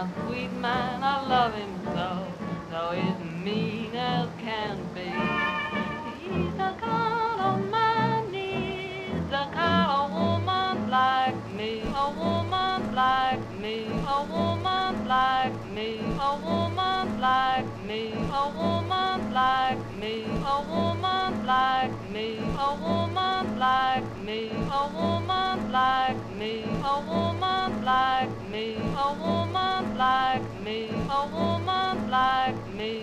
my sweet man, I love him so, though he's mean as can be. He's the kind of man needs, the kind of woman like me, a woman like me, a woman like me, a woman like me, a woman like me, a woman like me, a woman like me, a woman like me, a woman like me, a woman like me, a woman like me.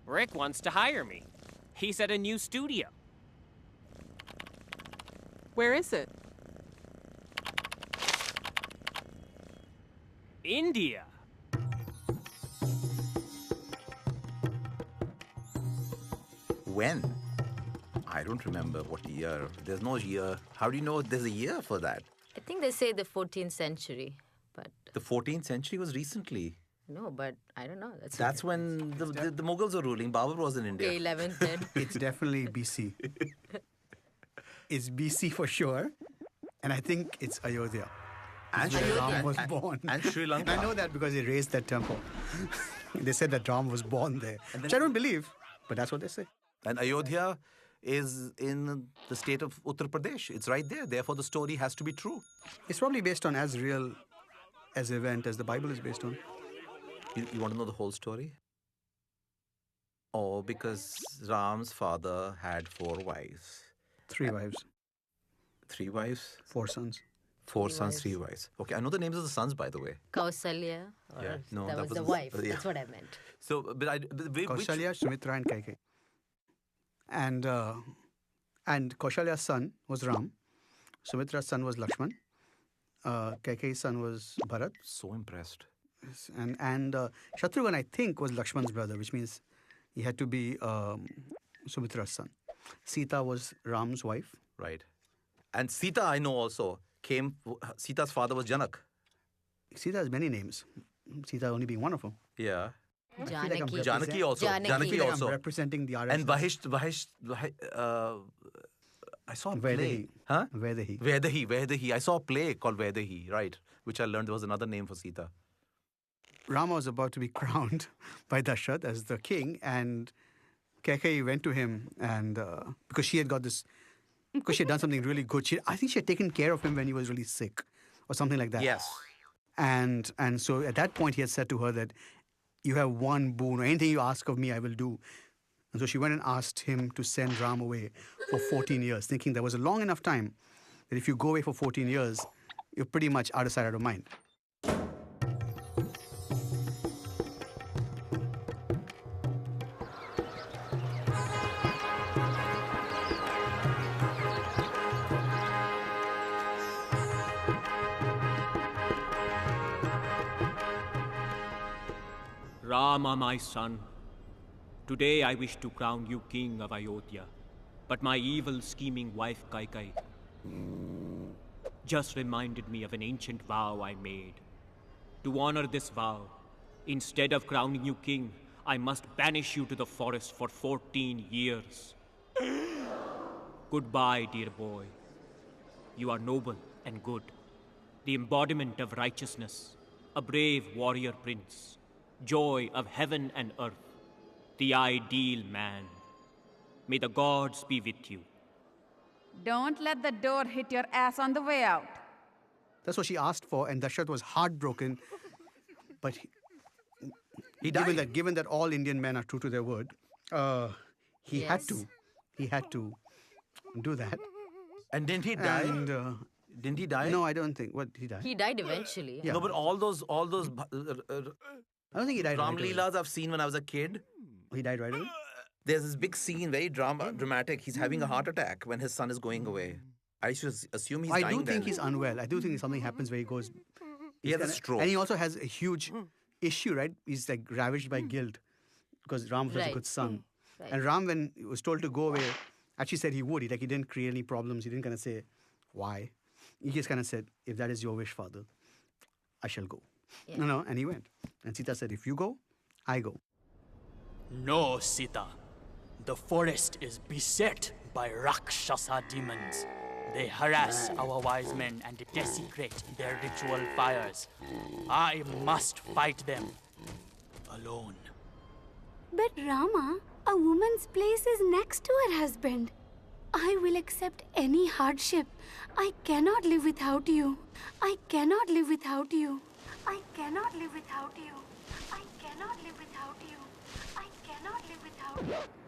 Rick wants to hire me. He's at a new studio. Where is it? India. When? I don't remember what year. There's no year. How do you know there's a year for that? I think they say the 14th century, but... The 14th century was recently. No, but I don't know. That's when the Mughals were ruling. Babur was in India. Okay, 11th then. It's definitely BC. It's BC for sure. And I think it's Ayodhya. And where Sri Ram was born. And Sri Lanka. I know that because they raised that temple. They said that Ram was born there, which I don't believe, but that's what they say. And Ayodhya is in the state of Uttar Pradesh. It's right there. Therefore, the story has to be true. It's probably based on as real as event as the Bible is based on. You want to know the whole story? Oh, because Ram's father had 4 wives. 3 wives. 3 wives? 4 sons. 4 sons, 3 wives. Okay, I know the names of the sons, by the way. Kausalya. Yeah. No, that was the wife. Yeah. That's what I meant. So, Kausalya, Sumitra, and Kaikeyi. And Kausalya's son was Ram. Sumitra's son was Lakshman. Kaikeyi's son was Bharat. So impressed. And Shatrughan, I think, was Lakshman's brother, which means he had to be Sumitra's son. Sita was Ram's wife. Right. And Sita, I know also, Sita's father was Janak. Sita has many names. Sita only being one of them. Yeah. Janaki. Janaki also. Janaki also. I'm representing the RSS. And Vahish, I saw a play. Vedahi. Huh? Vedahi. I saw a play called Vedahi, right, which I learned there was another name for Sita. Rama was about to be crowned by Dashrath as the king, and Kaikeyi went to him, and because she had got this, because she had done something really good. I think she had taken care of him when he was really sick, or something like that. Yes. And so at that point he had said to her that you have one boon, or anything you ask of me, I will do. And so she went and asked him to send Ram away for 14 years, thinking that was a long enough time that if you go away for 14 years, you're pretty much out of sight, out of mind. Rama, my son, today I wish to crown you king of Ayodhya, but my evil scheming wife Kaikeyi just reminded me of an ancient vow I made. To honor this vow, instead of crowning you king, I must banish you to the forest for 14 years. Goodbye, dear boy. You are noble and good, the embodiment of righteousness, a brave warrior prince, joy of heaven and earth, the ideal man. May the gods be with you. Don't let the door hit your ass on the way out. That's what she asked for, and Dashrath was heartbroken. But he died. Given that all Indian men are true to their word, he had to do that. And didn't he die? Didn't he die? No, I don't think. What, he died? He died eventually. Yeah. No, but all those. I don't think he died Ram right away. Leelas I've seen when I was a kid. He died right away? There's this big scene, very dramatic. He's having a heart attack when his son is going away. I should assume he's dying I do then. think he's unwell. I do think something happens where he goes... He has a stroke. And he also has a huge issue, right? He's like ravaged by guilt because Ram was a good son. Right. And Ram, when he was told to go away, actually said he would. He didn't create any problems. He didn't kind of say, why? He just kind of said, if that is your wish, father, I shall go. Yeah. No, and he went. And Sita said, if you go, I go. No, Sita. The forest is beset by Rakshasa demons. They harass our wise men and desecrate their ritual fires. I must fight them alone. But Rama, a woman's place is next to her husband. I will accept any hardship. I cannot live without you. I cannot live without you. I cannot live without you. I cannot live without you. I cannot live without you.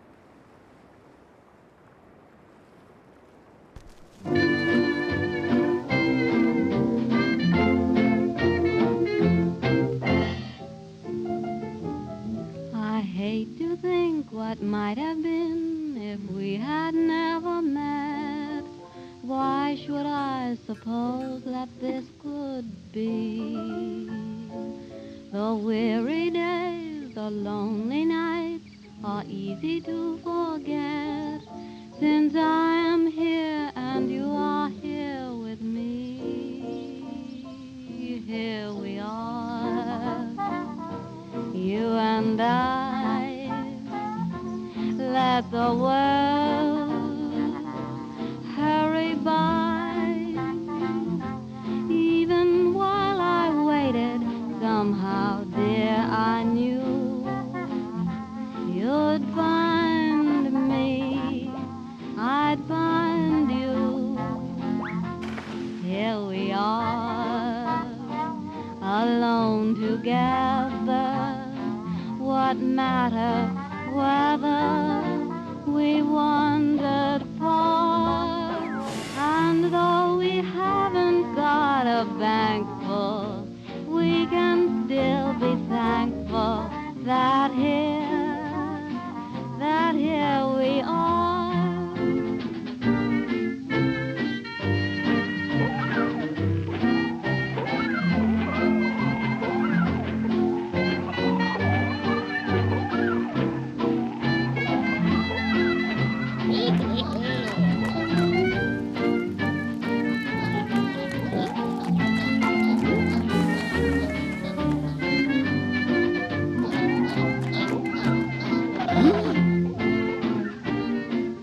hate to think what might have been if we had never met. Why should I suppose that this could be? The weary days, the lonely nights are easy to forget, since I am here and you are here with me. Here we are, you and I. Let the world hurry by. Even while I waited, somehow, dear, I knew you'd find me, I'd find you. Here we are, alone together. What matter whether we wandered far? And though we haven't got a bank full, we can still be thankful that here we are.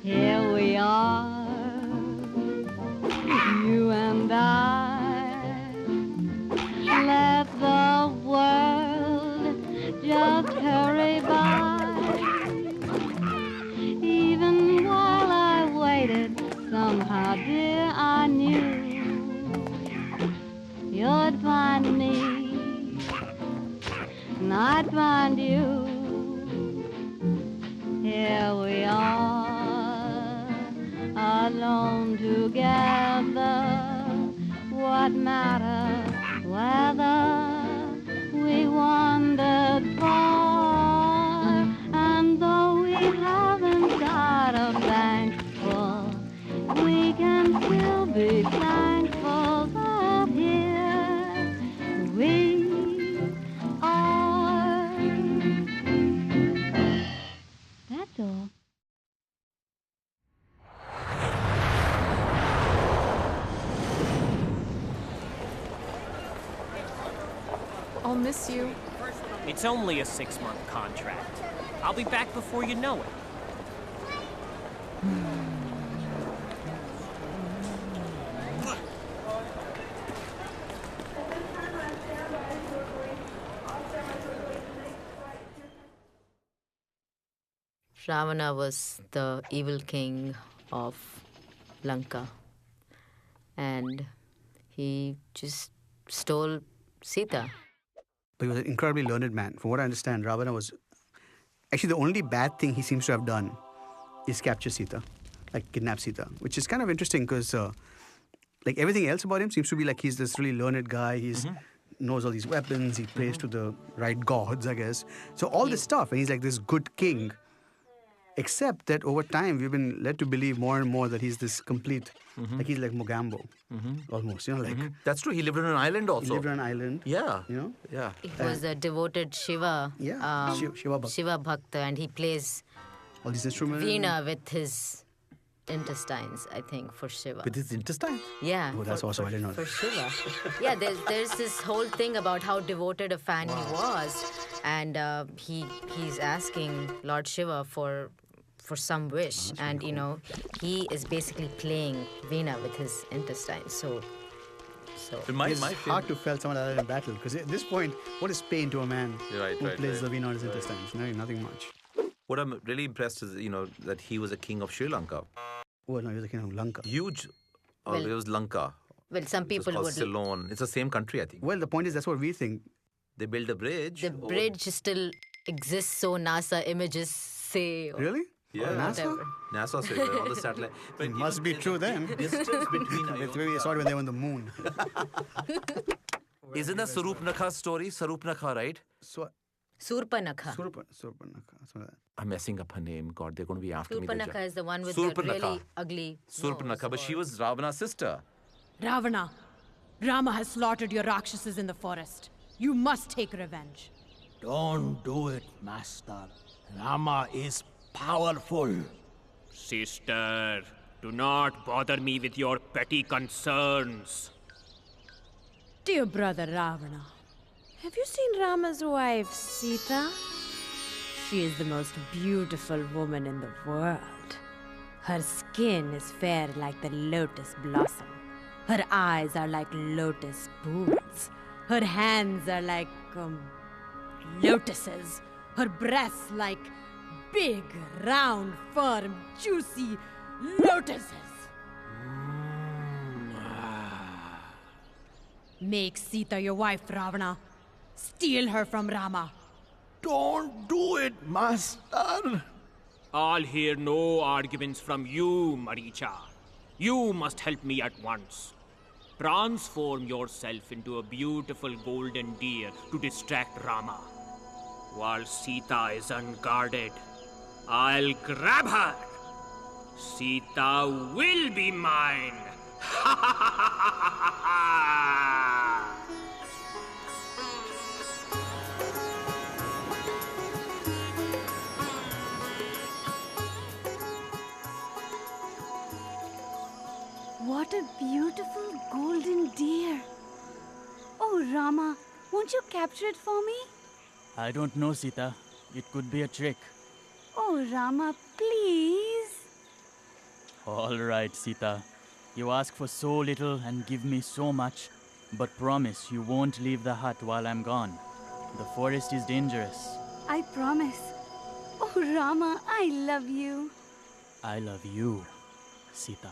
Here we are, you and I. Let the world just hurry by. Even while I waited, somehow, dear, I knew you'd find me, and I'd find you. Here we are, alone together. What matter whether we wandered far? And though we haven't got a bank full, we can still be thankful that here we are. That's all. I'll miss you. It's only a 6-month contract. I'll be back before you know it. Ravana was the evil king of Lanka, and he just stole Sita. But he was an incredibly learned man. From what I understand, Ravana was... Actually, the only bad thing he seems to have done is capture Sita, like kidnap Sita, which is kind of interesting because like everything else about him seems to be like he's this really learned guy. He's knows all these weapons. He prays to the right gods, I guess. So all this stuff, and he's like this good king. Except that over time, we've been led to believe more and more that he's this complete, like he's like Mogambo, almost, you know, like... That's true. He lived on an island also. He lived on an island. Yeah. You know? Yeah. He was a devoted Shiva, Shiva Bhakta. Shiva Bhakta, and he plays All these instruments. Veena with his intestines, I think, for Shiva. With his intestines? Yeah. Oh, that's awesome. I didn't know For that. Shiva. Yeah, there's this whole thing about how devoted a fan he was. And he's asking Lord Shiva for some wish. And, you know, he is basically playing Veena with his intestines. So It's hard to fell someone like that in battle. Because at this point, what is pain to a man who plays the Veena on his intestines? No, nothing much. What I'm really impressed is, you know, that he was a king of Sri Lanka. Oh, no, he was a king of Lanka. Huge. It was Lanka. Well, some people would... would... Ceylon. It's the same country, I think. Well, the point is, that's what we think. They built a bridge. The bridge still exists, so NASA images say... Really? Yeah. NASA? NASA said on the satellite. But It must be true then. Distance between Maybe they saw it when they were on the moon. Isn't that Sarupnakha's story? Sarupnakha, right? So, Surpanakha. Surpanakha. I'm messing up her name. God, they're going to be after me. Surpanakha is the one with the really ugly Surpanakha, but she was Ravana's sister. Ravana, Rama has slaughtered your Rakshasas in the forest. You must take revenge. Don't do it, Master. Rama is powerful. Sister, do not bother me with your petty concerns. Dear brother Ravana, have you seen Rama's wife, Sita? She is the most beautiful woman in the world. Her skin is fair like the lotus blossom. Her eyes are like lotus pools. Her hands are like, lotuses. Her breasts like big, round, firm, juicy lotuses. Make Sita your wife, Ravana. Steal her from Rama. Don't do it, Master. I'll hear no arguments from you, Maricha. You must help me at once. Transform yourself into a beautiful golden deer to distract Rama. While Sita is unguarded, I'll grab her. Sita will be mine. What a beautiful golden deer. Oh, Rama, won't you capture it for me? I don't know, Sita. It could be a trick. Oh, Rama, please. All right, Sita. You ask for so little and give me so much, but promise you won't leave the hut while I'm gone. The forest is dangerous. I promise. Oh, Rama, I love you. I love you, Sita.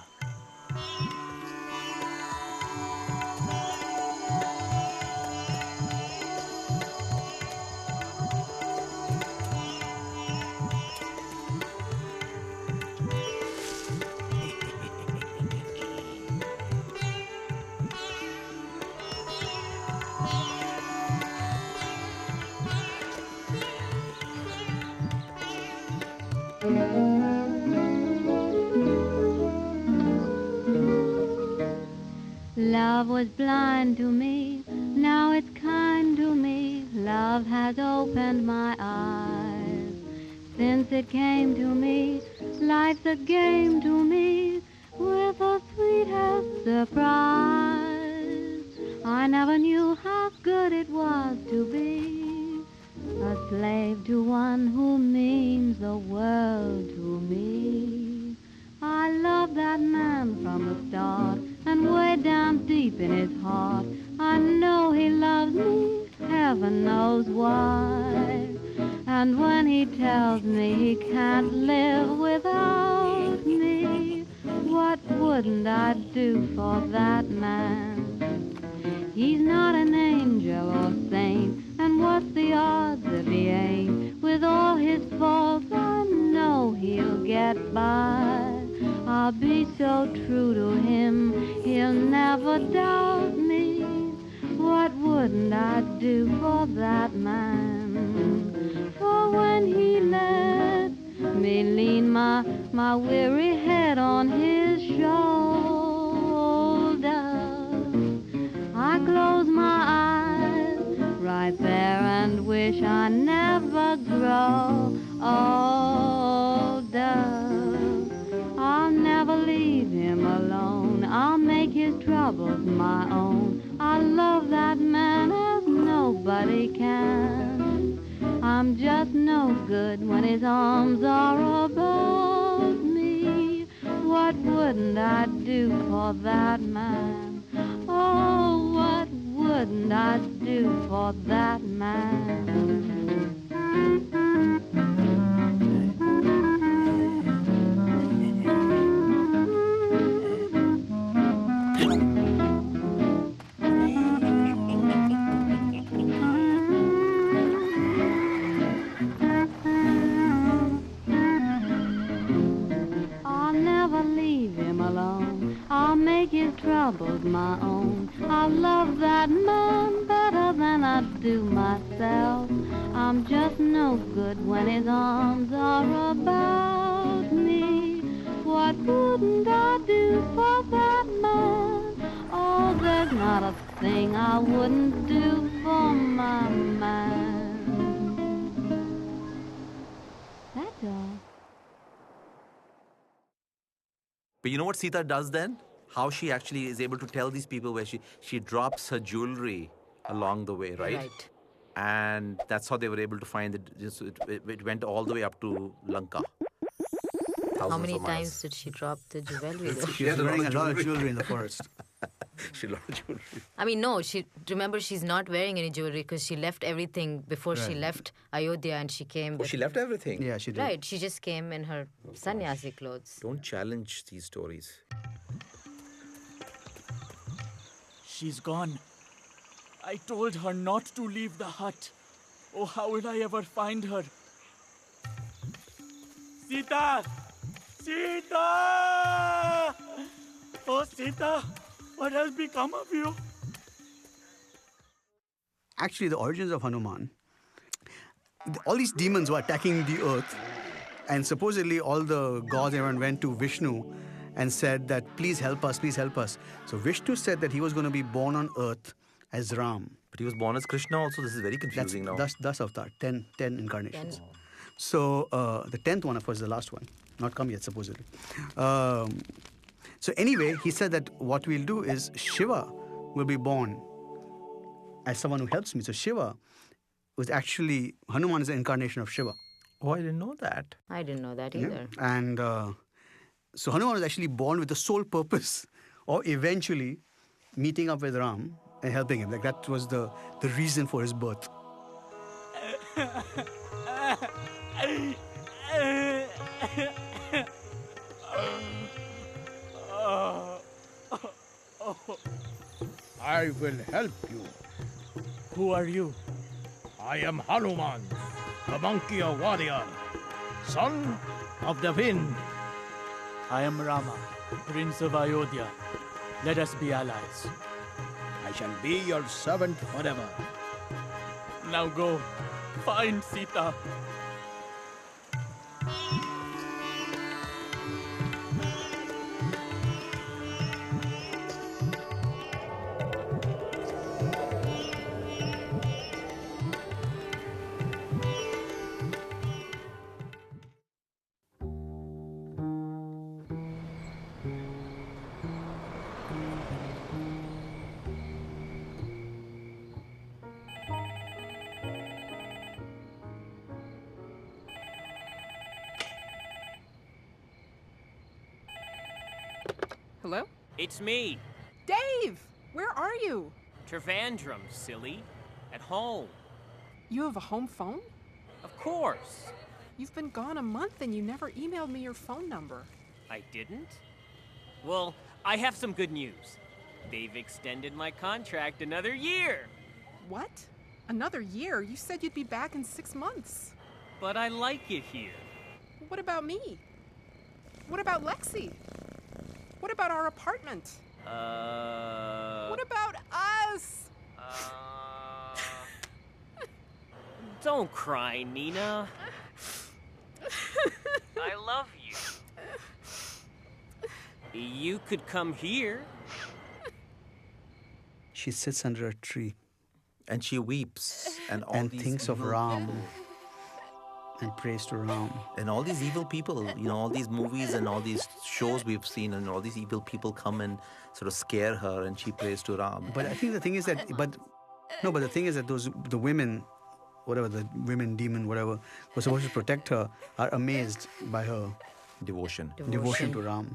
Love was blind to me, now it's kind to me. Love has opened my eyes. Since it came to me, life's a game to me, with the sweetest surprise. I never knew how good it was to be a slave to one who means the world to me. I love that man from the start, and way down deep in his heart, I know he loves me, heaven knows why. And when he tells me he can't live without me, what wouldn't I do for that man? He's not an angel or saint, and what's the odds if he ain't? With all his faults, I know he'll get by. I'll be so true to him, he'll never doubt me. What wouldn't I do for that man? For when he let me lean my weary head on his shoulder, I close my eyes right there and wish I never grow older. I'll never leave him alone, I'll make his troubles my own. I love that man as nobody can. I'm just no good when his arms are above me. What wouldn't I do for that man? Oh, what wouldn't I do for that man? I'll make his troubles my own. I'll love that man better than I do myself. I'm just no good when his arms are about me. What wouldn't I do for that man? Oh, there's not a thing I wouldn't do for my man. That's all. But you know what Sita does then? How she actually is able to tell these people where she drops her jewelry along the way, right? Right. And that's how they were able to find it. It went all the way up to Lanka. How many times did she drop the jewelry? She was wearing a lot of jewelry in the forest. She lost jewelry. I mean, no, remember she's not wearing any jewelry because she left everything before she left Ayodhya and she came. Oh, she left everything? Yeah, she did. Right, she just came in her sannyasi clothes. Don't challenge these stories. She's gone. I told her not to leave the hut. Oh, how will I ever find her? Sita! Sita! Oh, Sita, what has become of you? Actually, the origins of Hanuman, all these demons were attacking the earth, and supposedly all the gods, everyone went to Vishnu and said that, please help us, please help us. So Vishnu said that he was going to be born on earth as Ram. But he was born as Krishna also. This is very confusing now. That's avatar, 10 incarnations. So the 10th one, of course, is the last one. Not come yet, supposedly. So anyway, he said that what we'll do is Shiva will be born as someone who helps me. So Shiva was actually, Hanuman is the incarnation of Shiva. Oh, I didn't know that. I didn't know that either. Yeah. And so Hanuman was actually born with the sole purpose of eventually meeting up with Ram and helping him. Like that was the reason for his birth. I will help you. Who are you? I am Hanuman, the monkey warrior, son of the wind. I am Rama, Prince of Ayodhya. Let us be allies. I shall be your servant forever. Now go, find Sita. Hello? It's me, Dave! Where are you? Trivandrum, silly. At home. You have a home phone? Of course. You've been gone a month and you never emailed me your phone number. I didn't? Well, I have some good news. They've extended my contract another year. What? Another year? You said you'd be back in 6 months. But I like it here. What about me? What about Lexi? What about our apartment? What about us? Don't cry, Nina. I love you. You could come here. She sits under a tree. And she weeps. And thinks of Ram. And prays to Ram. And all these evil people, all these movies and all these shows we've seen, and all these evil people come and sort of scare her, and she prays to Ram. But I think the thing is that, the thing is that the women, whatever, the women demon, whatever, was supposed to protect her, are amazed by her devotion to Ram.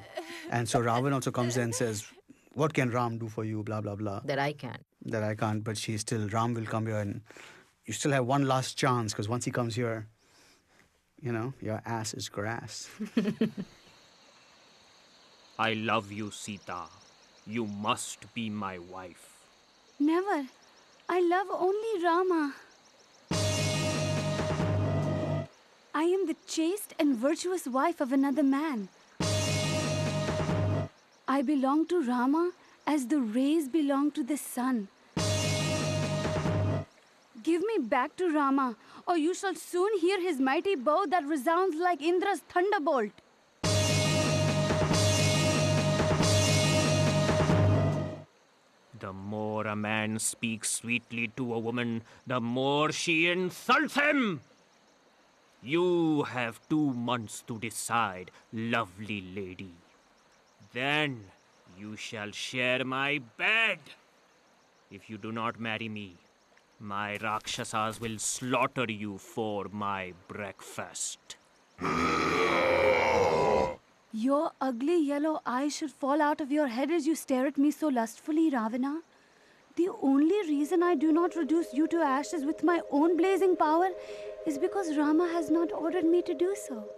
And so Ravan also comes there and says, what can Ram do for you, blah, blah, blah. That I can't. But Ram will come here and you still have one last chance, because once he comes here, your ass is grass. I love you, Sita. You must be my wife. Never. I love only Rama. I am the chaste and virtuous wife of another man. I belong to Rama as the rays belong to the sun. Give me back to Rama, or you shall soon hear his mighty bow that resounds like Indra's thunderbolt. The more a man speaks sweetly to a woman, the more she insults him. You have 2 months to decide, lovely lady. Then you shall share my bed. If you do not marry me, my Rakshasas will slaughter you for my breakfast. Your ugly yellow eyes should fall out of your head as you stare at me so lustfully, Ravana. The only reason I do not reduce you to ashes with my own blazing power is because Rama has not ordered me to do so.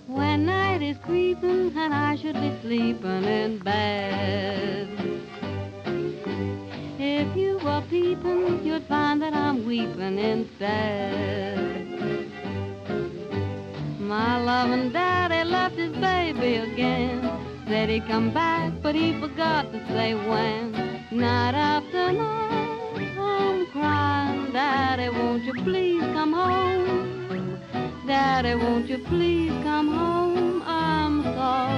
When night is creeping and I should be sleeping in bed, if you were peeping, you'd find that I'm weeping instead. My loving daddy left his baby again. Said he'd come back, but he forgot to say when. Night after night, I'm crying, Daddy, won't you please come home? Daddy, won't you please come home? I'm so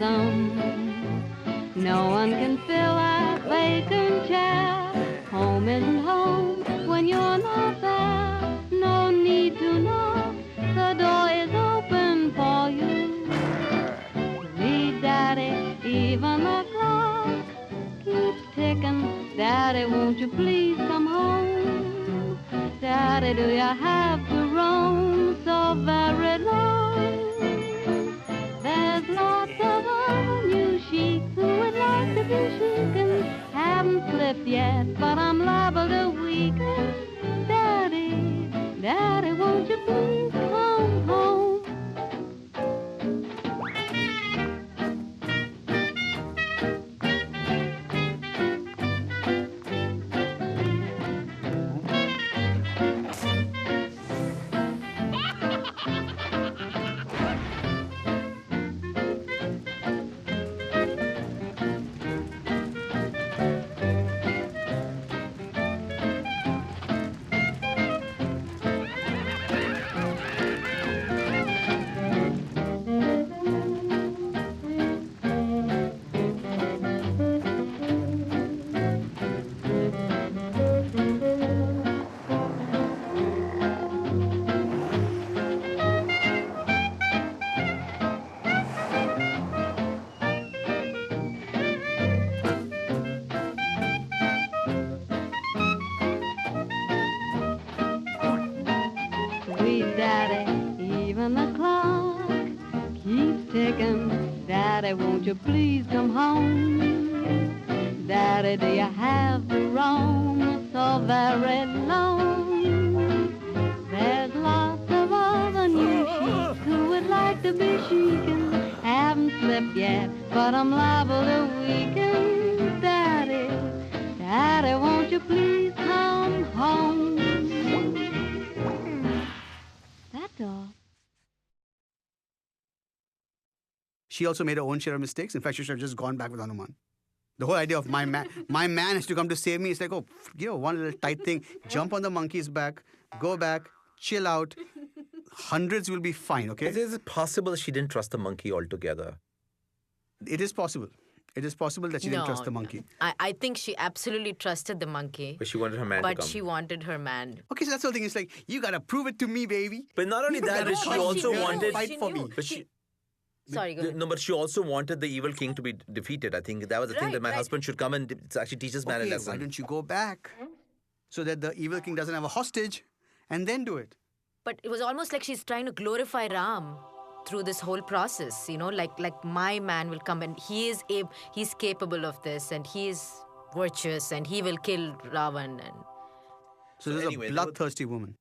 lonesome. No one can fill that vacant chair. Home isn't home when you're not there. No need to knock, the door is open for you. Read, Daddy, even the clock keeps ticking. Daddy, won't you please come home? Daddy, do you have to roam so very long? There's lots of other new sheiks who would like to be shaken. Haven't slipped yet, but I'm liable to weaken. Daddy, Daddy, won't you please come home? Daddy, won't you please come home? Daddy, do you have to roam so very long? There's lots of other new sheiks who would like to be shaken. Haven't slipped yet, but I'm liable to weaken. Daddy, Daddy, won't you please come home? That's all. She also made her own share of mistakes. In fact, she should have just gone back with Hanuman. The whole idea of my man has to come to save me. It's like, oh, one little tight thing. Jump on the monkey's back, go back, chill out. Hundreds will be fine, okay? Is it possible she didn't trust the monkey altogether? It is possible. It is possible that she didn't trust the monkey. I think she absolutely trusted the monkey. But she wanted her man to come. But she wanted her man. Okay, so that's the whole thing. It's like, you got to prove it to me, baby. But not only that, but she also wanted... Fight for me. But she... Sorry, go ahead. No, but she also wanted the evil king to be defeated. I think that was the thing, that my husband should come and actually teach this man a lesson. Why don't you go back so that the evil king doesn't have a hostage and then do it? But it was almost like she's trying to glorify Ram through this whole process, like my man will come and he's capable of this and he is virtuous and he will kill Ravan. And so this is a bloodthirsty woman.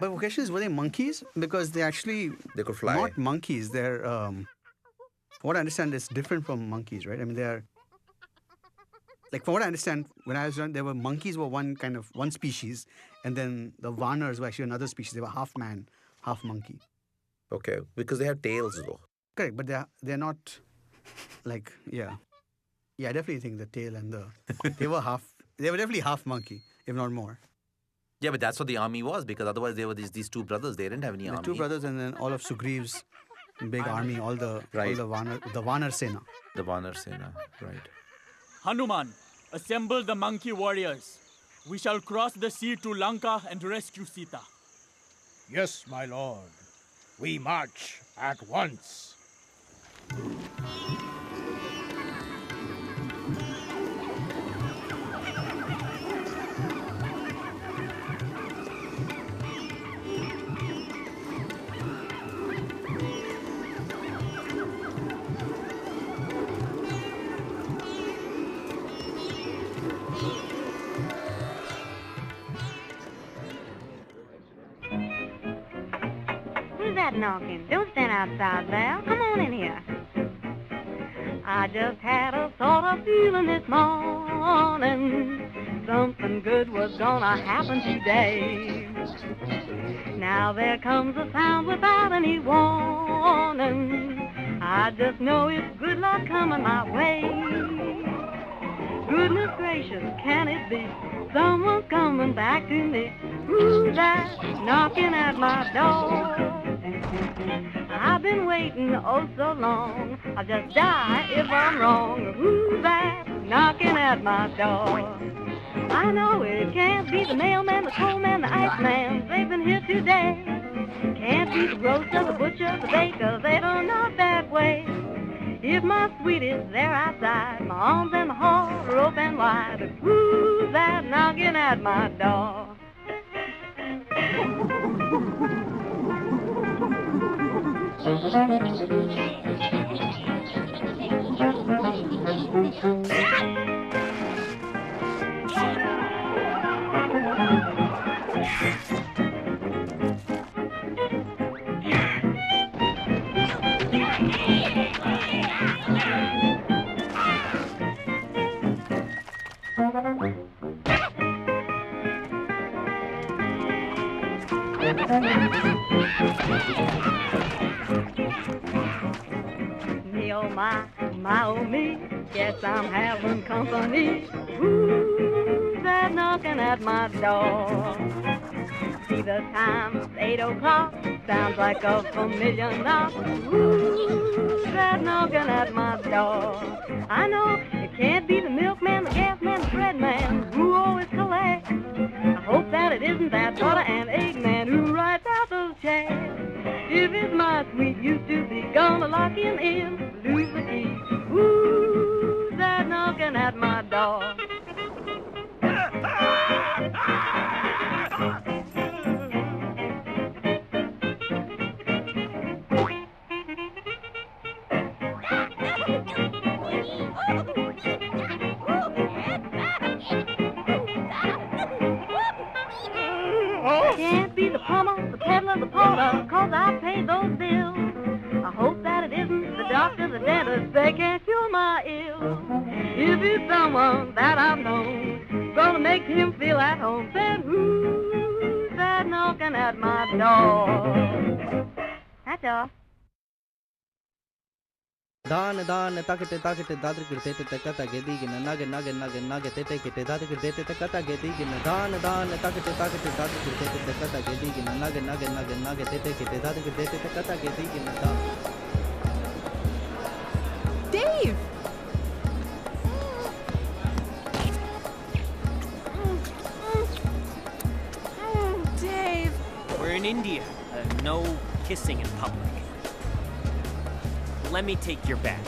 But the question is, were they monkeys? Because they could fly. Not monkeys. They're, from what I understand, it's different from monkeys, right? I mean, they're, like, from what I understand, when I was young, monkeys were one species, and then the Vanars were actually another species. They were half man, half monkey. Okay, because they have tails, though. Correct, but they're not, like, yeah. Yeah, I definitely think the tail and they were definitely half monkey, if not more. Yeah, but that's what the army was, because otherwise they were these two brothers. They didn't have any army. Two brothers, and then all of Sugriev's big army, all the Vanar Sena. The Vanar Sena, right. Hanuman, assemble the monkey warriors. We shall cross the sea to Lanka and rescue Sita. Yes, my lord. We march at once. Who's that knocking? Don't stand outside, Val. Come on in here. I just had a sort of feeling this morning something good was gonna happen today. Now there comes a sound without any warning. I just know it's good luck coming my way. Goodness gracious, can it be? Someone's coming back to me. Who's that knocking at my door? I've been waiting oh so long. I'll just die if I'm wrong. Who's that knocking at my door? I know it can't be the mailman, the coalman, the iceman. They've been here today. Can't be the grocer, the butcher, the baker. They don't knock that way. If my sweet is there outside, my arms and my heart are open wide. Who's that knocking at my door? Me oh my oh me, guess I'm having company. Who's that knocking at my door? See the time, it's 8 o'clock, sounds like a familiar knock. Who's that knocking at my door? I know it can't be the milkman, the gas man, the bread man who always collects. I hope that it isn't that butter and egg man who writes out those checks. If it's my sweet used to be gonna lock him in, lose the key. Who's that knocking at my door? Can't be the plumber, the peddler, the porter, 'cause I paid those bills. I hope that it isn't the doctor, the dentist, they can't cure my ills. If it's someone that I've known, gonna make him feel at home, then who's that knocking at my door? That's all. दान दान ताकते ताकते दादर करते ते कता गेदी के नागे नागे नागे नागे ते के दादर करते ते कता गेदी के दान दान ताकते ताकते दादर करते ते कता गेदी के नागे नागे नागे नागे ते के दादर करते ते कता गेदी के दान Dave! Dave! We're in India. No kissing in public. Let me take your bag.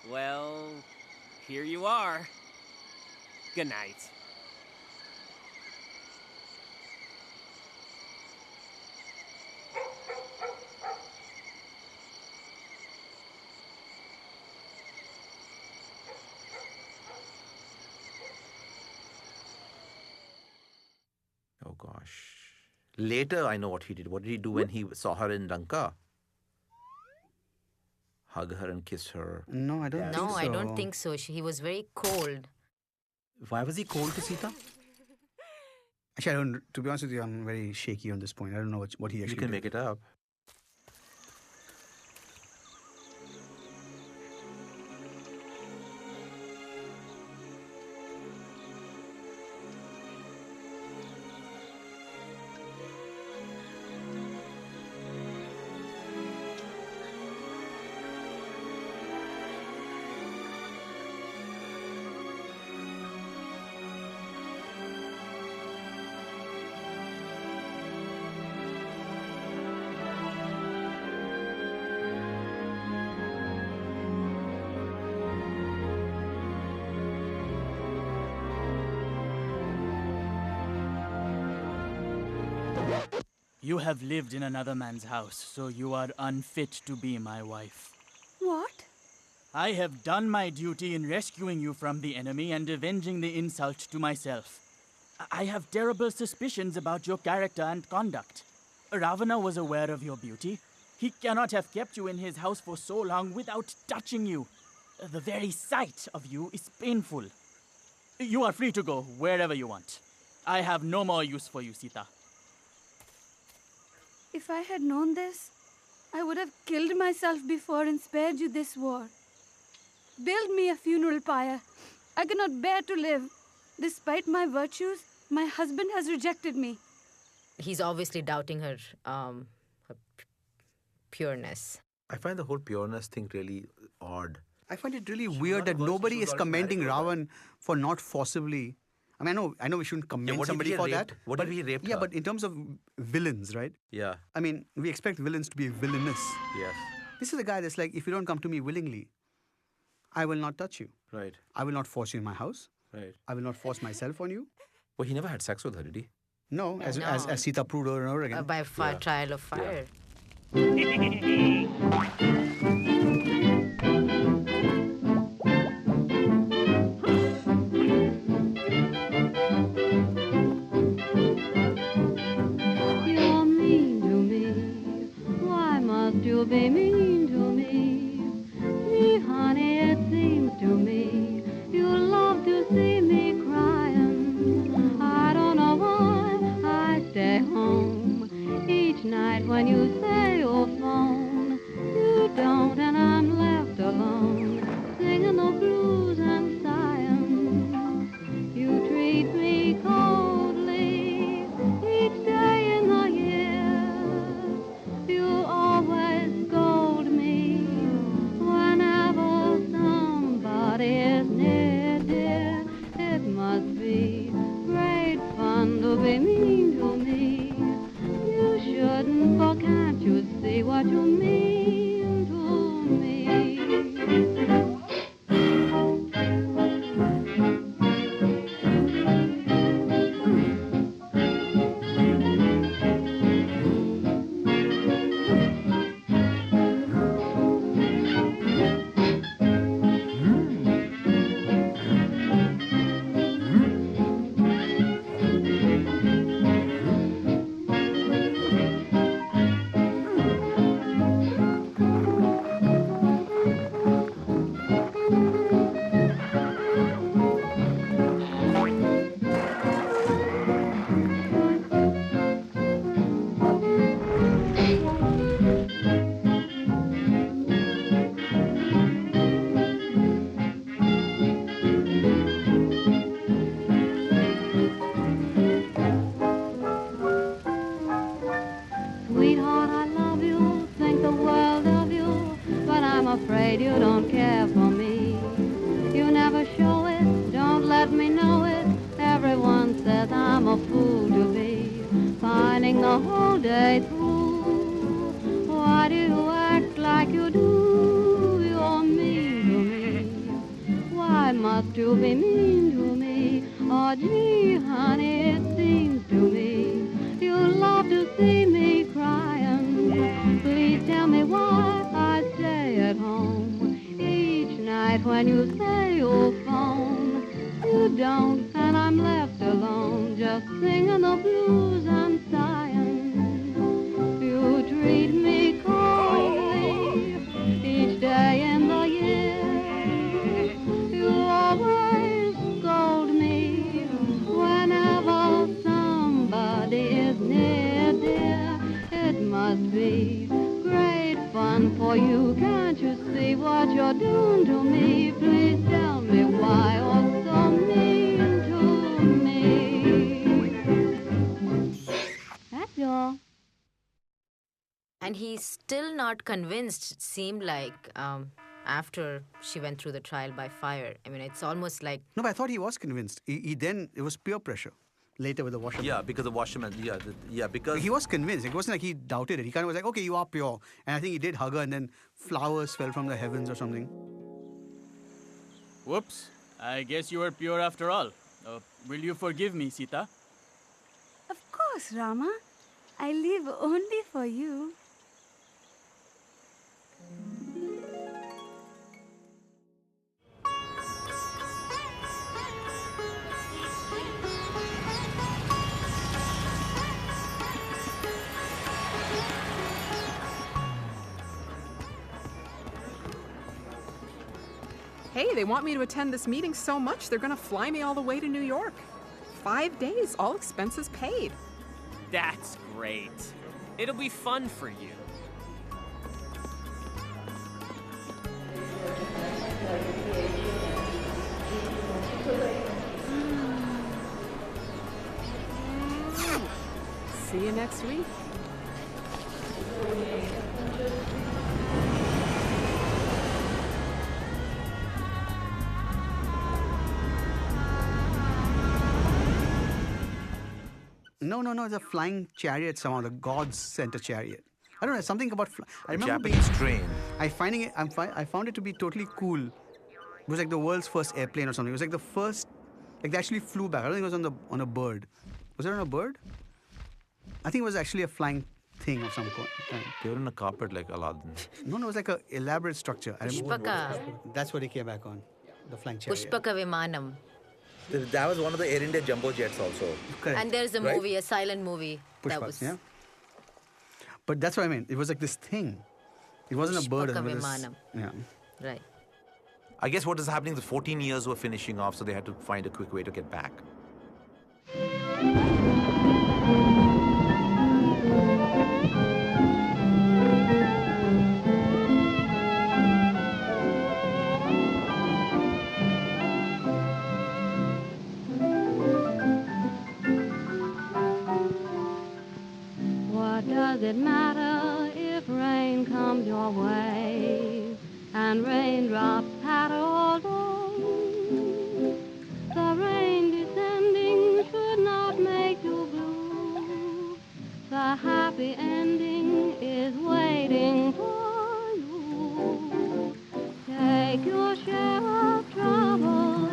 Well, here you are. Good night. Oh gosh. Later, I know what he did. What did he do when he saw her in Lanka? Hug her and kiss her. No, I don't think so. No, I don't think so. He was very cold. Why was he cold to Sita? Actually, I don't. To be honest with you, I'm very shaky on this point. I don't know what he actually You can did. make it up. You have lived in another man's house, so you are unfit to be my wife. What? I have done my duty in rescuing you from the enemy and avenging the insult to myself. I have terrible suspicions about your character and conduct. Ravana was aware of your beauty. He cannot have kept you in his house for so long without touching you. The very sight of you is painful. You are free to go wherever you want. I have no more use for you, Sita. If I had known this, I would have killed myself before and spared you this war. Build me a funeral pyre. I cannot bear to live. Despite my virtues, my husband has rejected me. He's obviously doubting her, her pureness. I find the whole pureness thing really odd. I find it really weird that nobody is commending Ravan for not forcibly. I mean, I know we shouldn't commend somebody for that. What if he raped her? Yeah, but in terms of villains, right? Yeah. I mean, we expect villains to be villainous. Yes. This is a guy that's like, if you don't come to me willingly, I will not touch you. Right. I will not force you in my house. Right. I will not force myself on you. Well, he never had sex with her, did he? No, as Sita proved over and over again. By trial of fire. You be mean to me, see honey, it seems to me you love to see me crying. I don't know why I stay home each night when you say you'll phone. You don't and I'm left alone, singing the blues and sighing. You treat me coldly each day in the year. You always scold me whenever somebody is near, dear. It must be great fun to be mean to me. You shouldn't, for can't you see what you mean to me? Sweetheart, I love you, think the world of you, but I'm afraid you don't care for me. You never show it, don't let me know it. Everyone says I'm a fool to be pining the whole day through. Why do you act like you do? You're mean to me. Why must you be mean to me? Oh, gee, honey, it seems to me you love to see me crying. Please tell me why I stay at home each night when you say you'll phone. You don't, and I'm left alone, just singing the blues and sighing. You treat me coldly each day in the year. You always scold me whenever somebody is near, dear. It must be great fun for you. Can't you see what you're doing to me? Please tell me why you're so mean to me. That's all. And he's still not convinced, it seemed like, after she went through the trial by fire. I mean, it's almost like... No, but I thought he was convinced. He then, it was peer pressure later with the washerman. Yeah, because the washerman, because... He was convinced. It wasn't like he doubted it. He kind of was like, okay, you are pure. And I think he did hug her, and then flowers fell from the heavens or something. Whoops. I guess you were pure after all. Will you forgive me, Sita? Of course, Rama. I live only for you. Hey, they want me to attend this meeting so much, they're gonna fly me all the way to New York. 5 days, all expenses paid. That's great. It'll be fun for you. See you next week. No, it's a flying chariot somehow. The gods sent a chariot. I don't know, something about... I remember Japanese train. I found it to be totally cool. It was like the world's first airplane or something. It was like the first... Like they actually flew back. I don't think it was on a bird. Was it on a bird? I think it was actually a flying thing of some kind. They were on a carpet like Aladdin. No, it was like an elaborate structure. Pushpaka. That's what he came back on. The flying chariot. Pushpaka Vimanam. That was one of the Air India jumbo jets also. Correct. And there's a movie, a silent movie. That Pushpak, was... yeah. But that's what I mean. It was like this thing. It wasn't a bird. Pushpaka It was Vimanam. yeah. Right. I guess what is happening, the 14 years were finishing off, so they had to find a quick way to get back. What does it matter if rain comes your way and raindrops patter all along? The rain descending should not make you blue. The happy ending is waiting for you. Take your share of trouble,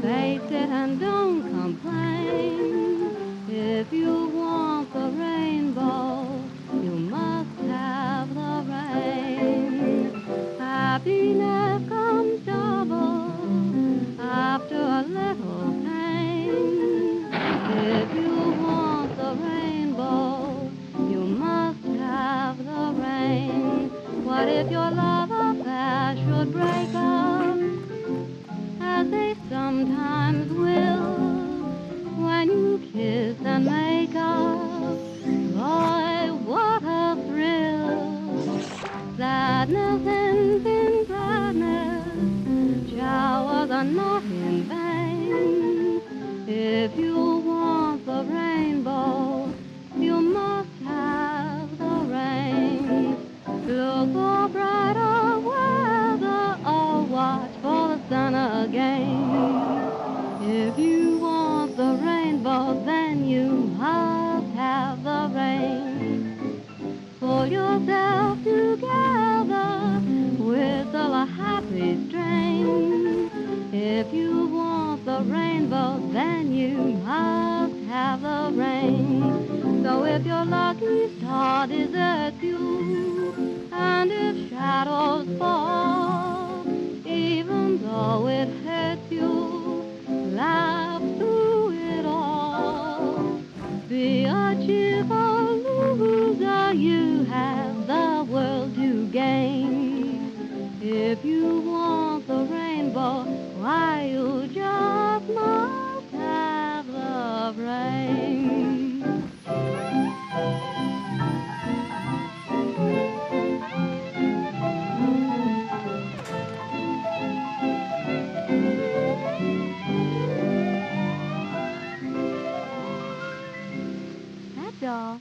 face it and don't complain. If you want the rainbow, you must have the rain. Happiness comes double after a little pain. If you want the rainbow, you must have the rain. What if your love affair should break up, as they sometimes will, when you kiss and make up? Boy, what a thrill! Sadness ends in gladness, showers are not in vain. If you want the rainbow, you must have the rain. Look for brighter weather or watch for the sun again. If you want the rainbow, then you must have the rain. Pull yourself together, whistle a happy strain. If you want the the rainbow, then you must have the rain. So if your lucky star deserts you, and if shadows fall, even though it hurts you, laugh through it all. Be a cheerful loser, you have the world to gain. If you want the rainbow, why you just must have the rain. That's all.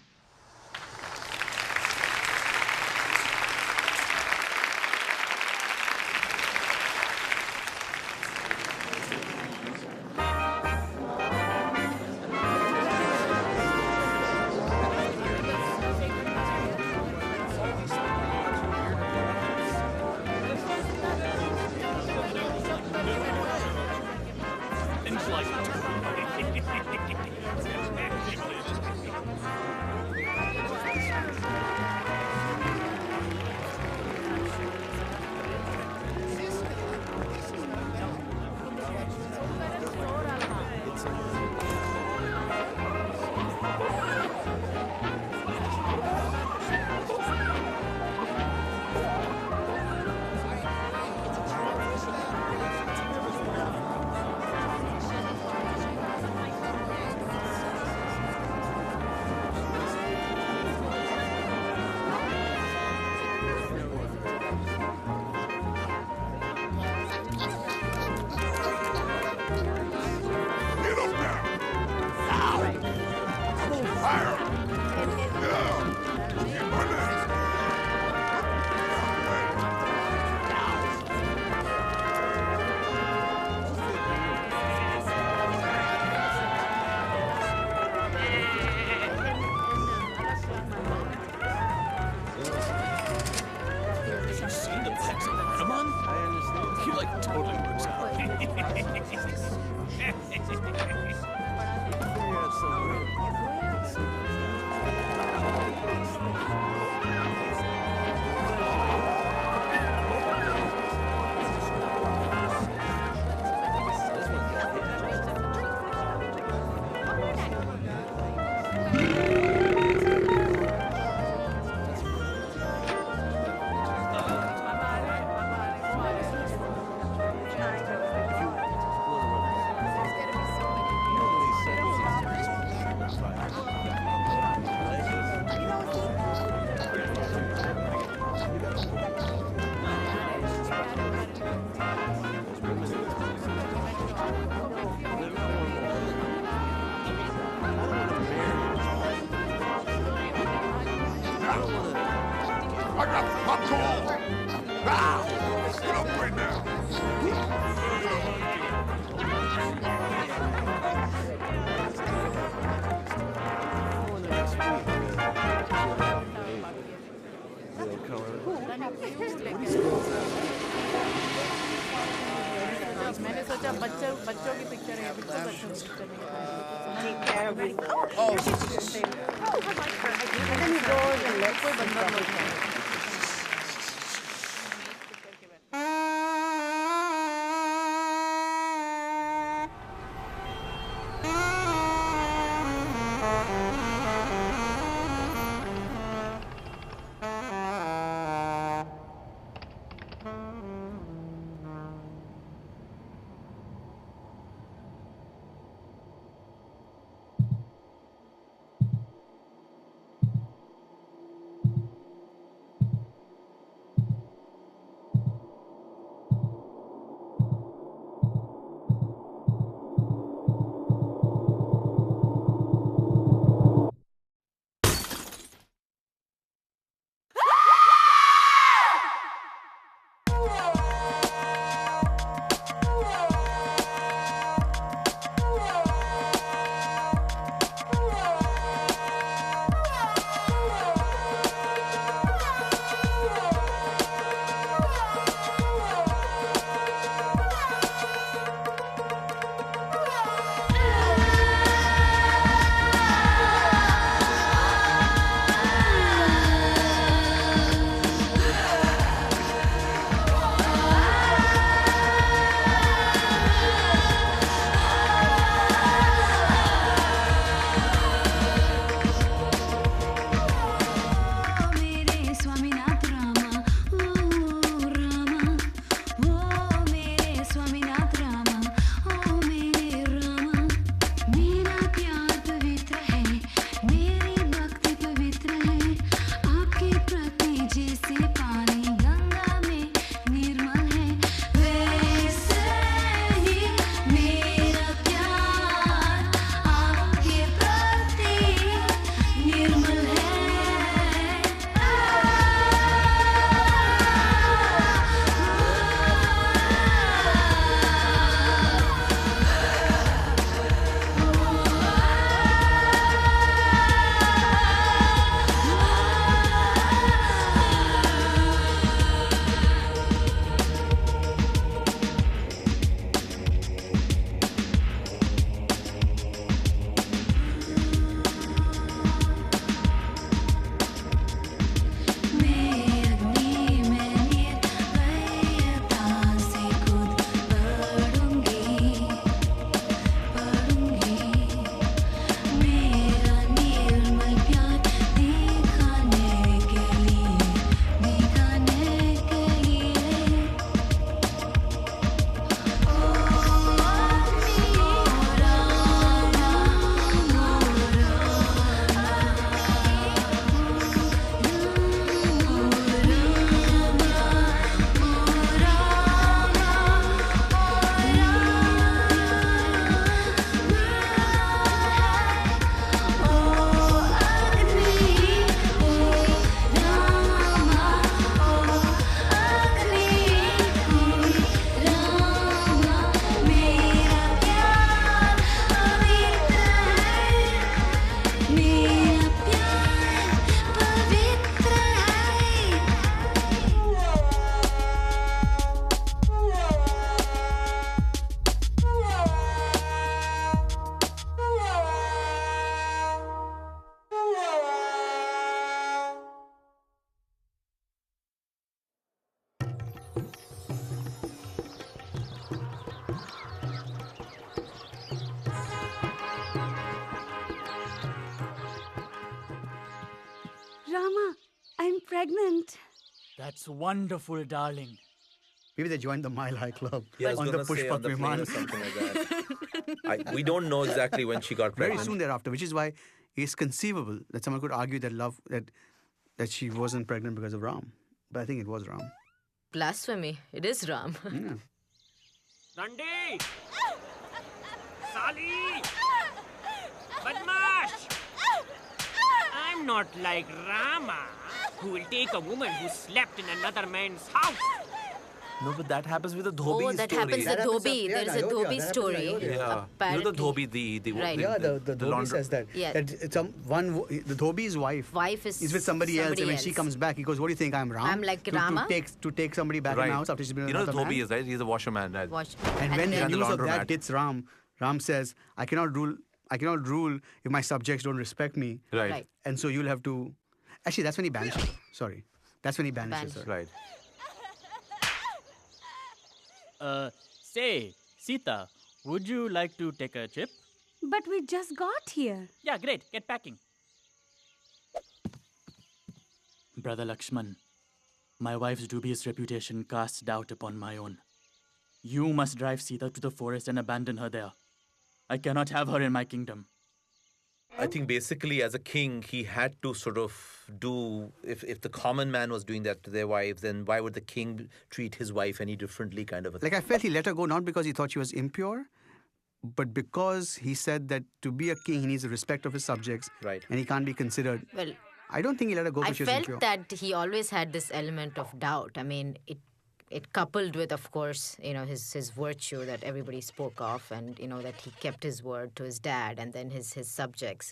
मैंने सोचा बच्चों की picture है बिल्कुल बच्चों की picture नहीं कोई बंदा Rama, I'm pregnant. That's wonderful, darling. Maybe they joined the Mile High Club Yeah, I was on the gonna say Pushpak on the plane Viman. or something like that. We don't know exactly when she got Very pregnant. soon thereafter, which is why it's conceivable that someone could argue that she wasn't pregnant because of Ram. But I think it was Ram. Blasphemy. It is Ram. Yeah. Nandi! Sali! Badmash! I'm not like Rama, who will take a woman who slept in another man's house. No, but that happens with the Dhobi Oh, that story. happens in Dhobi. yeah, There is a Ayodhya, Dhobi that story. happens in Ayodhya. Yeah, Apparently. you know the Dhobi, the Right. Yeah, the Dhobi laundry says that. Yeah. That it's the Dhobi's wife is with somebody else, and when she comes back, he goes, "What do you think? I'm Ram? I'm like Rama?" To take somebody back in the house after she's been with You know the another man?" Dhobi is, right? He's a washerman. Right? And when the then- news of laundromat. that hits Ram, Ram says, I cannot rule if my subjects don't respect me. Right. And so you'll have to... Actually, that's when he banishes her. Sorry. That's when he banishes her. Right. Say, Sita, would you like to take a trip? But we just got here. Yeah, great. Get packing. Brother Lakshman, my wife's dubious reputation casts doubt upon my own. You must drive Sita to the forest and abandon her there. I cannot have her in my kingdom. I think basically as a king, he had to sort of do, if the common man was doing that to their wives, then why would the king treat his wife any differently kind of a thing? Like, I felt he let her go not because he thought she was impure, but because he said that to be a king, he needs the respect of his subjects. Right. And he can't be considered... Well, I don't think he let her go I because she was impure. felt that he always had this element of doubt. I mean, it coupled with, of course, his virtue that everybody spoke of, and that he kept his word to his dad, and then his subjects,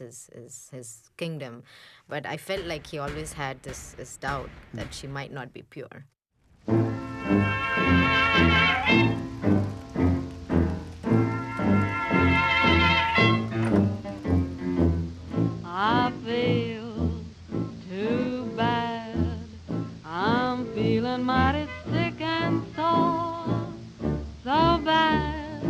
his kingdom. But I felt like he always had this doubt that she might not be pure. I feel too bad. I'm feeling mighty sick and sore, so bad.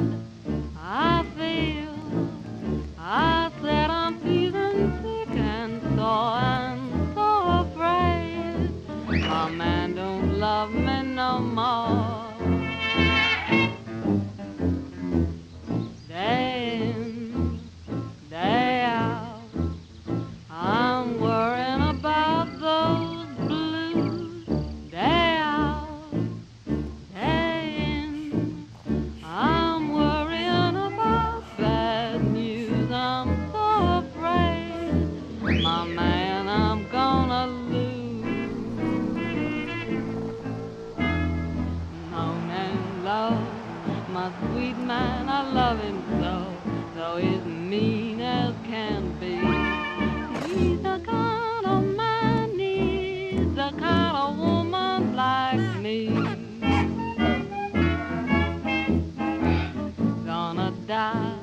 I said I'm feeling sick and sore and so afraid my man don't love me no more. Day in, day out, I'm worrying about those blues. Day out, day in, I'm worrying about bad news. I'm so afraid, my man, I'm gonna lose. Moan and love, my sweet man, I love him so, though he's mean as can be. He's the kind of man needs, the kind of woman like me. Gonna die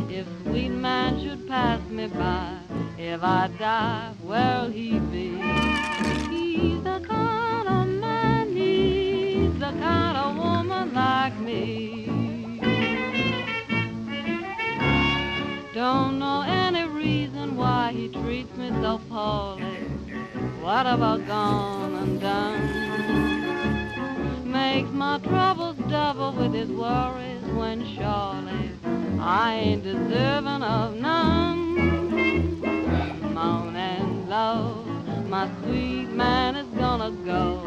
if sweet man should pass me by. If I die, where'll he be? He's the kind of man needs, the kind of woman like me. Don't know any reason why he treats me so poorly. What have I gone and done? Makes my troubles double with his worries when surely I ain't deserving of none. Moan and low, my sweet man is gonna go.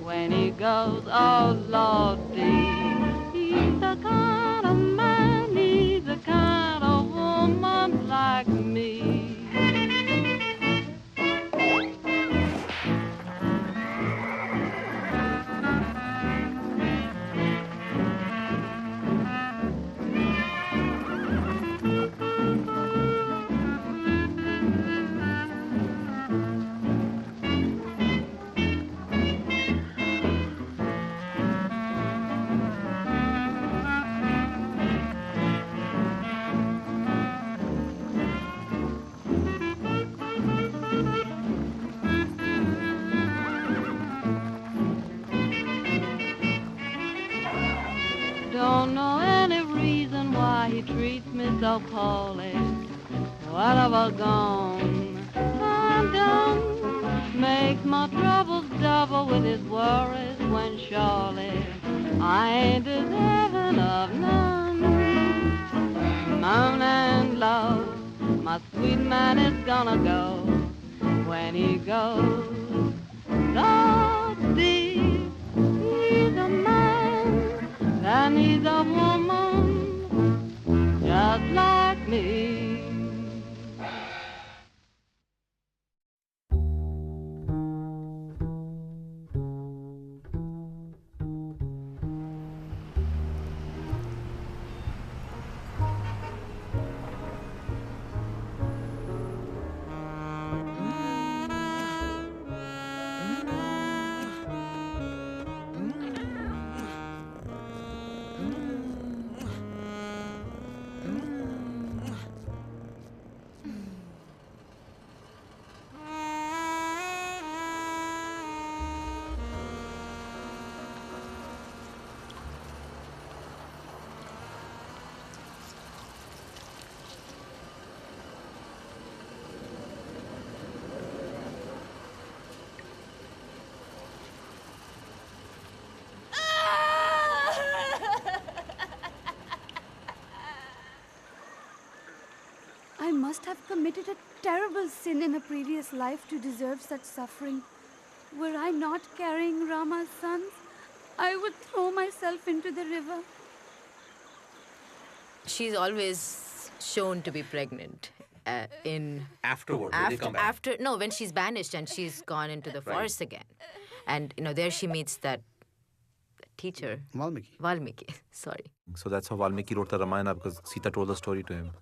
When he goes, oh Lordy, he's the kind of man, he's the kind of woman like me. Don't know any reason why he treats me so poorly. What have I gone and done? makes my troubles double with his worries when surely I ain't deserving of none. Moan and love, my sweet man is gonna go. When he goes so deep, he's a man, and he's a woman just like me. I must have committed a terrible sin in a previous life to deserve such suffering. Were I not carrying Rama's sons, I would throw myself into the river. She's always shown to be pregnant in Afterward, when they come back. when she's banished and she's gone into the forest again, and there she meets that teacher Valmiki. Sorry. So that's how Valmiki wrote the Ramayana, because Sita told the story to him.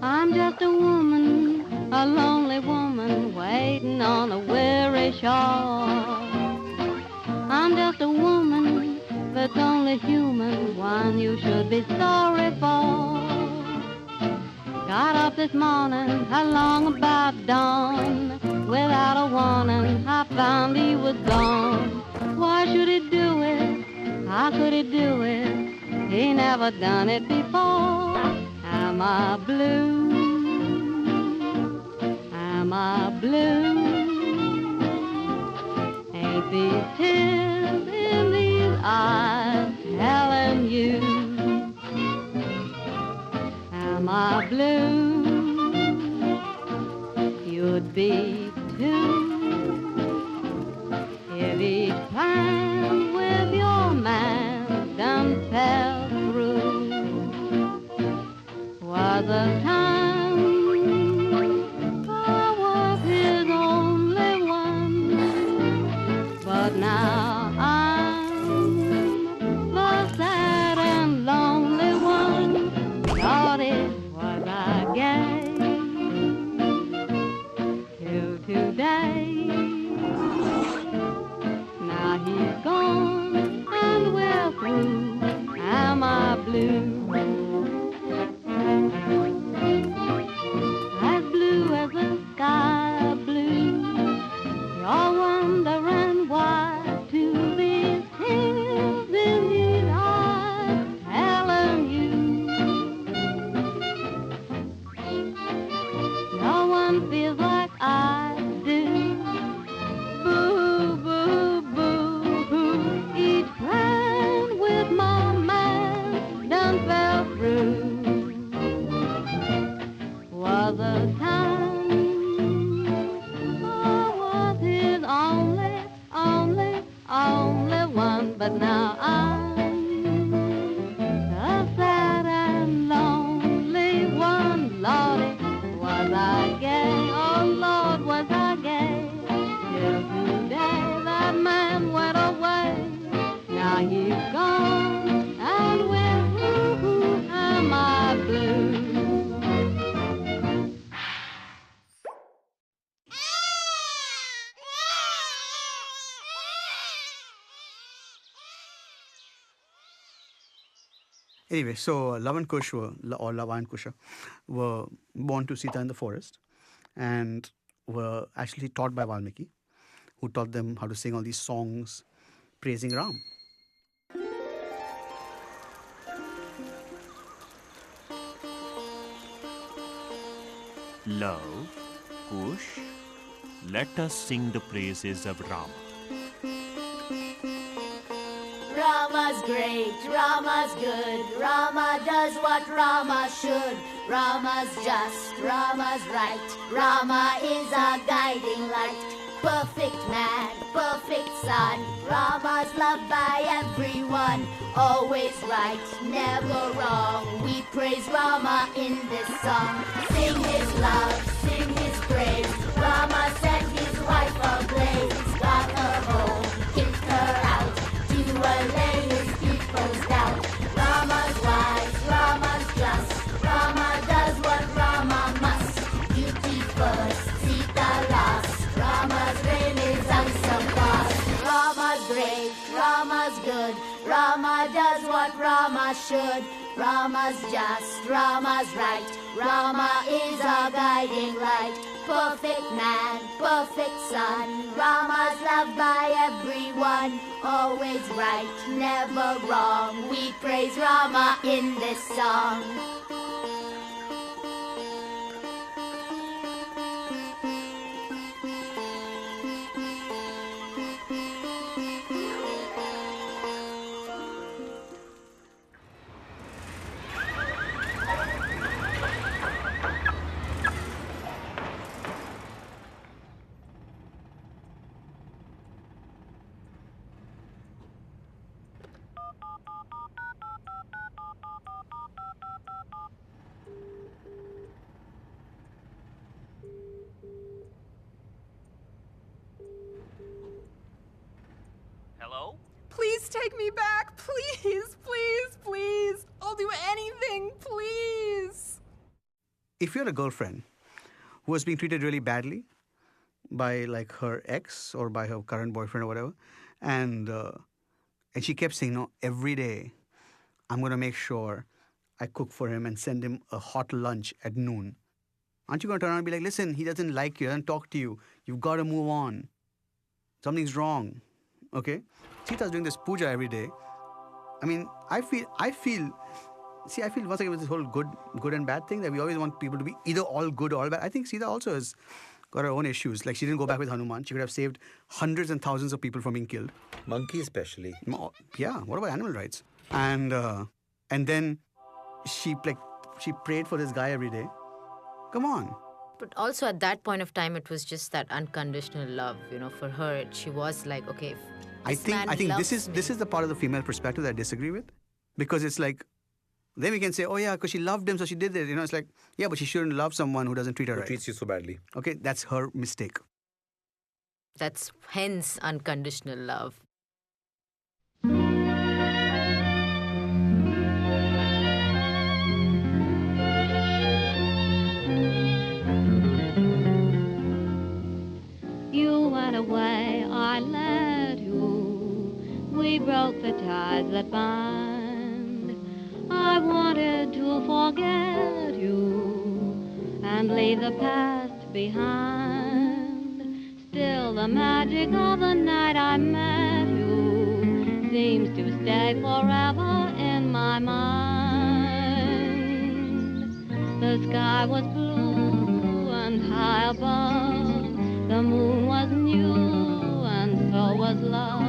I'm just a woman, a lonely woman, waiting on a weary shore. I'm just a woman that's only human, one you should be sorry for. Got up this morning, along about dawn, without a warning, I found he was gone. Why should he do it? How could he do it? He never done it before. Am I blue? Am I blue? Ain't these tears in these eyes telling you? Am I blue? You'd be too if each plan with your man done fell through. Was a time I was his only one, but now I'm the sad and lonely one. Thought it was I gave till today. Now he's gone and we're through. Am I blue? As blue as the sky blue. You're wondering why to these tears in these eyes telling you. No one feels like I do. Boo, boo, boo, boo. Each plan with my man done fell through. Was a time I was his only one, but now I'm a sad and lonely one. Lordy, was I gay? Oh Lord, was I gay? Till today that man went away. Now he's gone and we're through. Am I blue? Anyway, so Lava and Kush Lava and Kusha were born to Sita in the forest, and were actually taught by Valmiki, who taught them how to sing all these songs praising Ram. Love, Kush, let us sing the praises of Rama. Rama's great, Rama's good, Rama does what Rama should. Rama's just, Rama's right, Rama is our guiding light. Perfect man, perfect son, Rama's loved by everyone. Always right, never wrong, we praise Rama in this song. Sing his love, sing his praise, Rama set his wife ablaze. Got her home, kicked her out, to allay his people's doubt. Rama's wise, Rama's just, Rama does what Rama must. Duty first, Sita last, Rama's reign is unsurpassed. Rama's great, Rama's good, Rama does what Rama should. Rama's just, Rama's right, Rama is our guiding light. Perfect man, perfect son, Rama's loved by everyone. Always right, never wrong, we praise Rama in this song. Hello? Please take me back. Please, please, please. I'll do anything, please. If you're a girlfriend who was being treated really badly by like her ex or by her current boyfriend or whatever, and she kept saying, no, every day I'm going to make sure I cook for him and send him a hot lunch at noon. Aren't you going to turn around and be like, listen, he doesn't like you, doesn't talk to you. You've got to move on. Something's wrong. Okay? Sita's doing this puja every day. I mean, I feel once again with this whole good and bad thing that we always want people to be either all good or all bad. I think Sita also has got her own issues. Like she didn't go back with Hanuman. She could have saved hundreds and thousands of people from being killed. Monkey especially. Yeah, what about animal rights? And then she prayed for this guy every day. Come on. But also at that point of time, it was just that unconditional love. You know, for her, she was like, okay. I think this is the part of the female perspective that I disagree with, because it's like, then we can say, oh yeah, because she loved him, so she did it. You know, it's like, yeah, but she shouldn't love someone who doesn't treat her right. Who treats you so badly. Okay, that's her mistake. That's hence unconditional love. You went away, I let you. We broke the ties that bind. I wanted to forget you and leave the past behind. Still the magic of the night I met you seems to stay forever in my mind. The sky was blue and high above. The moon was new and so was love.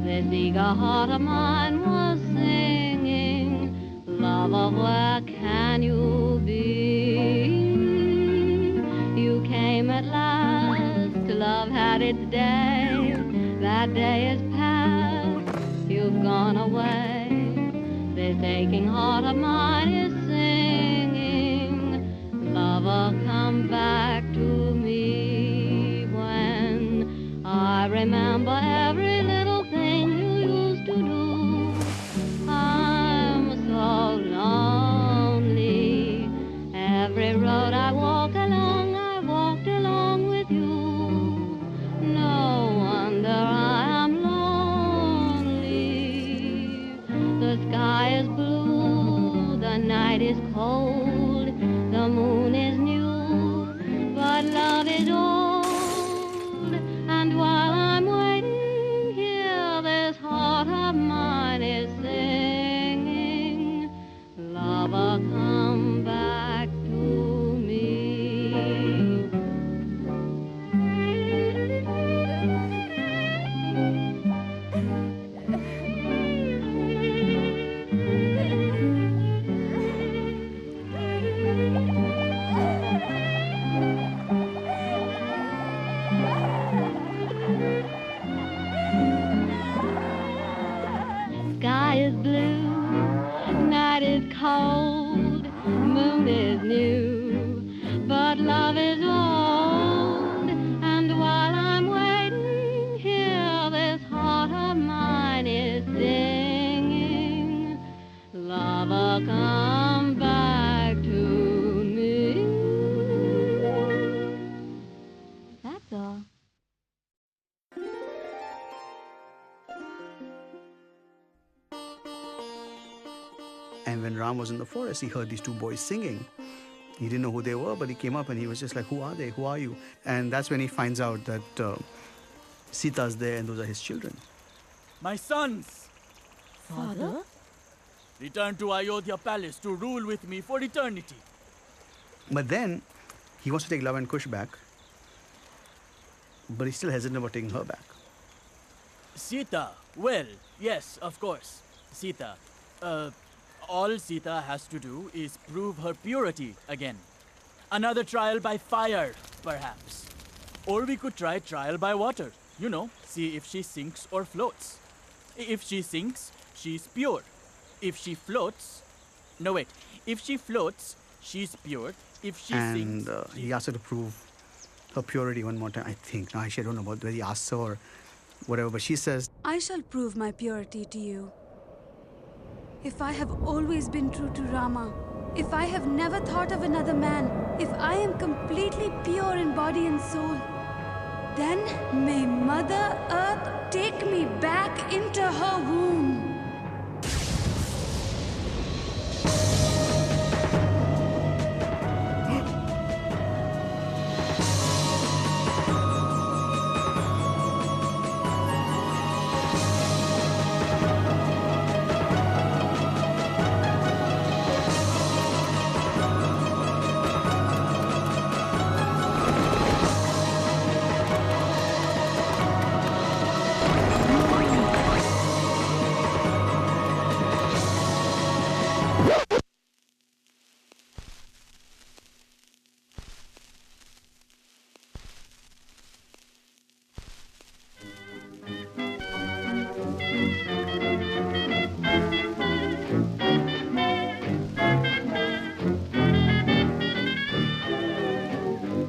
This eager heart of mine was singing, lover, where can you be? You came at last, love had its day. That day is past, you've gone away. This aching heart of mine is singing, lover, come back to me. I remember every little thing you used to do. I'm so lonely. Every road I walked along with you. No wonder I am lonely. The sky is blue, the night is cold, the moon is new, but love is all is blue, night is cold, moon is new, but love is old. And while I'm waiting here, this heart of mine is singing, lover, come back to me. That's all. And when Ram was in the forest, he heard these two boys singing. He didn't know who they were, but he came up and he was just like, who are they? Who are you? And that's when he finds out that Sita's there and those are his children. My sons, Father? return to Ayodhya Palace to rule with me for eternity. But then he wants to take Lava and Kush back, but he's still hesitant about taking her back. Sita, well, yes, of course. Sita, all Sita has to do is prove her purity again. Another trial by fire, perhaps. Or we could try trial by water. You know, see if she sinks or floats. If she sinks, she's pure. If she floats... No, wait. If she floats, she's pure. If she sinks... And he asked her to prove her purity one more time, I think. Now, actually, I don't know about whether he asked her or whatever, but she says, I shall prove my purity to you. If I have always been true to Rama, if I have never thought of another man, if I am completely pure in body and soul, then may Mother Earth take me back into her womb.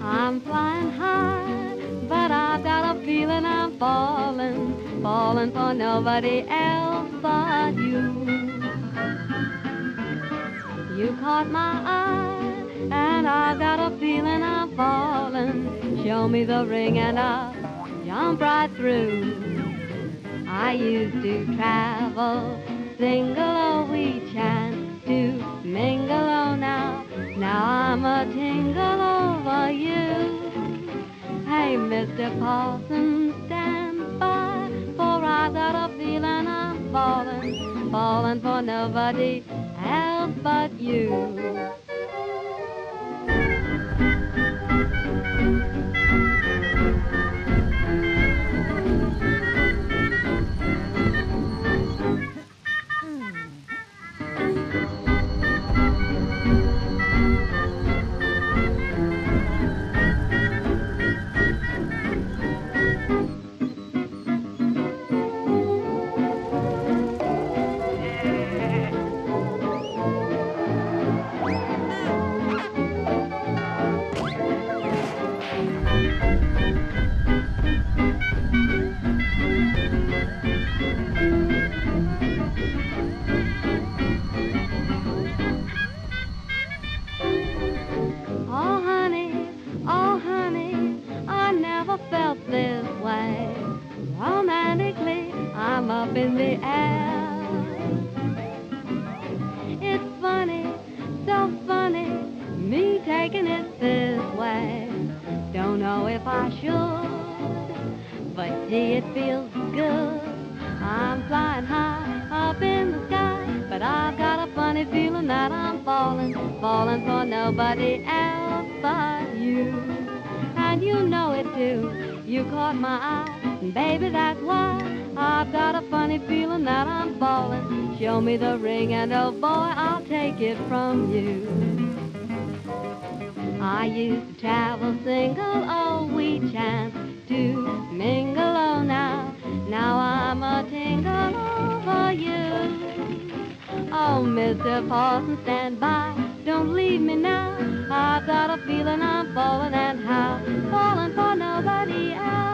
I'm flying high, but I've got a feeling I'm falling, falling for nobody else but you. You caught my eye, and I've got a feeling I'm falling. Show me the ring and I'll jump right through. I used to travel single, oh, we chance to mingle, oh, now I'm a tingle over you. Hey, Mr. Paulson, stand by, for I've got a feeling I'm falling, falling for nobody else but you. Oh honey, I never felt this way. Romantically, I'm up in the air. It's funny, so funny, me taking it this way. Don't know if I should, but gee, it feels good. I'm flying high up in the sky, but I've got a funny feeling that I'm falling, falling for nobody else but you. And you know it too, you caught my eye, and baby, that's why I've got a funny feeling that I'm falling. Show me the ring and oh boy, I'll take it from you. I used to travel single, oh, we chanced to mingle, oh, now I'm a tingle over you. Oh, Mr. Parson, stand by, don't leave me now. I've got a feeling I'm falling, and how? Falling for nobody else.